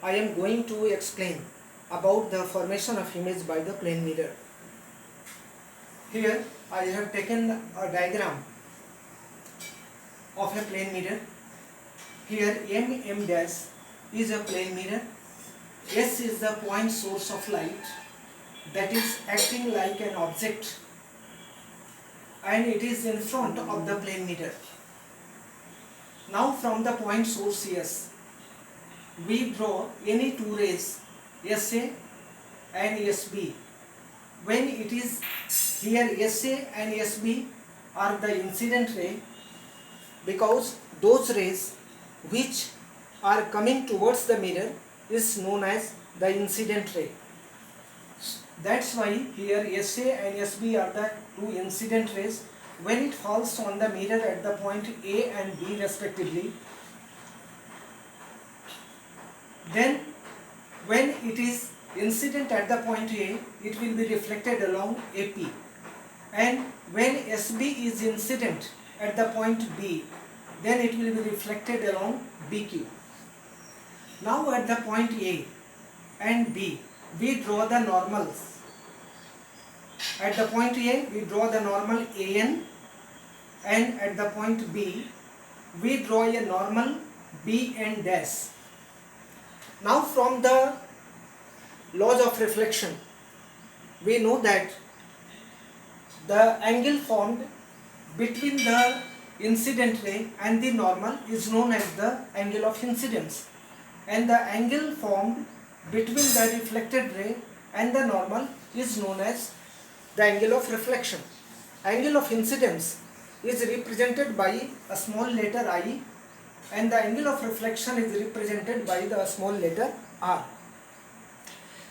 I am going to explain about the formation of image by the plane mirror. Here I have taken a diagram of a plane mirror. Here M dash is a plane mirror. S is the point source of light that is acting like an object, and it is in front of the plane mirror. Now from the point source S, we draw any two rays SA and SB. When it is here, SA and SB are the incident ray, because those rays which are coming towards the mirror is known as the incident ray. That's why here SA and SB are the two incident rays. When it falls on the mirror at the point A and B respectively, then when it is incident at the point A, it will be reflected along AP, and when SB is incident at the point B, then it will be reflected along BQ. Now at the point A and B, we draw the normals. At the point A, we draw the normal AN, and at the point B, we draw a normal BN dash. Now from the laws of reflection, we know that the angle formed between the incident ray and the normal is known as the angle of incidence, and the angle formed between the reflected ray and the normal is known as the angle of reflection. Angle of incidence is represented by a small letter I, and the angle of reflection is represented by the small letter r.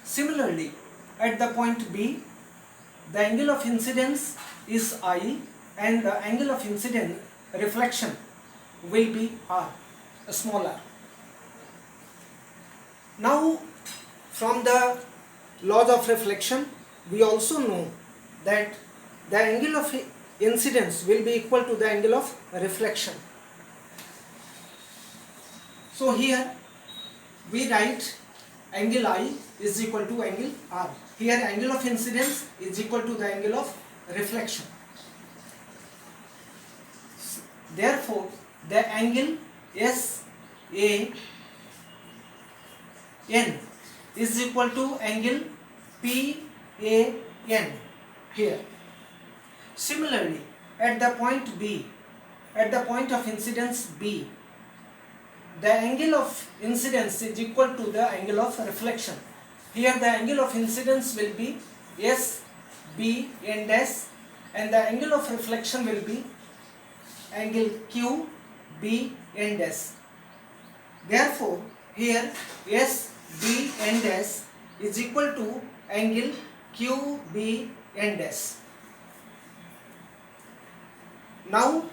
Similarly, at the point B, the angle of incidence is I, and the angle of incident reflection will be r, a small r. Now, from the laws of reflection, we also know that the angle of incidence will be equal to the angle of reflection. So here we write angle I is equal to angle R. Here angle of incidence is equal to the angle of reflection. Therefore, the angle SAN is equal to angle PAN here. Similarly, at the point B, at the point of incidence B, the angle of incidence is equal to the angle of reflection. Here the angle of incidence will be SBN dash, and the angle of reflection will be angle QBN dash. Therefore, here SBN dash is equal to angle QBN dash. Now,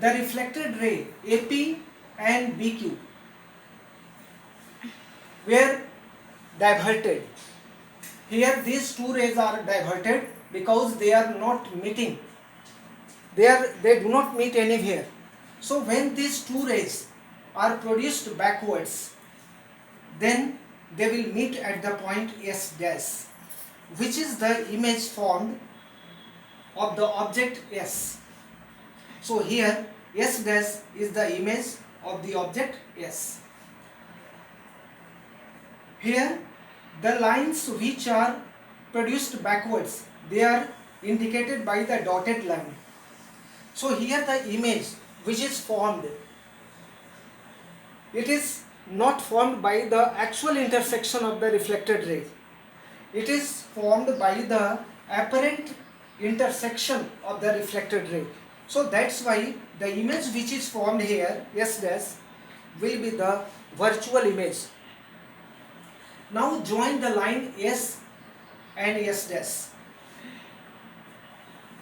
the reflected ray AP and BQ were diverted. Here these two rays are diverted because they are not meeting. They do not meet anywhere. So when these two rays are produced backwards, then they will meet at the point S dash, which is the image formed of the object S. So here S dash is the image of the object S. Here the lines which are produced backwards, they are indicated by the dotted line. So here the image which is formed, it is not formed by the actual intersection of the reflected ray. It is formed by the apparent intersection of the reflected ray. So that's why the image which is formed here, S dash, will be the virtual image. Now join the line S and S dash.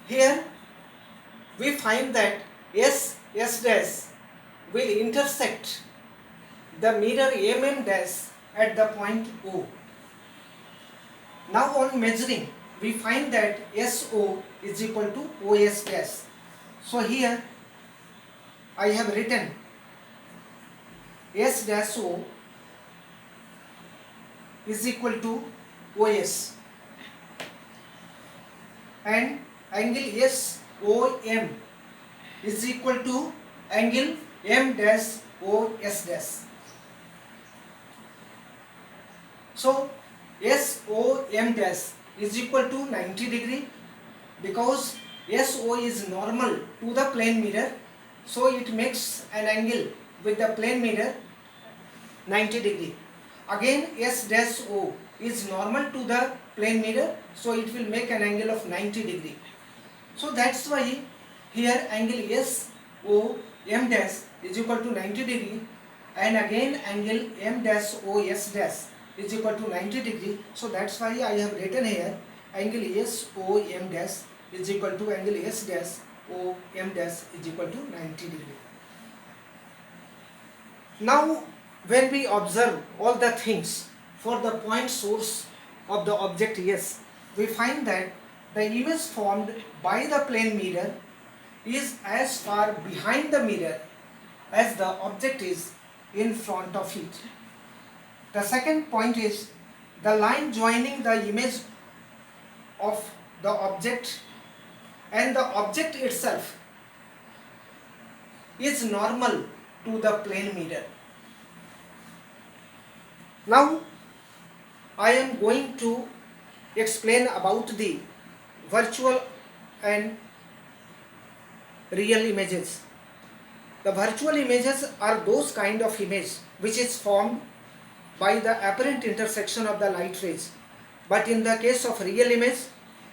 Here we find that S dash will intersect the mirror dash at the point O. Now on measuring, we find that SO is equal to OS dash. So here I have written S dash O is equal to OS, and angle SOM is equal to angle M dash OS dash. So SOM dash is equal to 90 degree, because SO is normal to the plane mirror, so it makes an angle with the plane mirror 90 degree. Again S dash O is normal to the plane mirror, so it will make an angle of 90 degree. So that's why here angle SOM dash is equal to 90 degree, and again angle M dash OS dash is equal to 90 degree. So that's why I have written here angle SOM dash is equal to angle S dash OM dash is equal to 90 degree. Now when we observe all the things for the point source of the object S, we find that the image formed by the plane mirror is as far behind the mirror as the object is in front of it. The second point is the line joining the image of the object and the object itself is normal to the plane mirror. Now I am going to explain about the virtual and real images. The virtual images are those kind of image which is formed by the apparent intersection of the light rays, but in the case of real image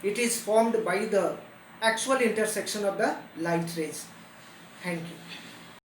it is formed by the actual intersection of the light rays. Thank you.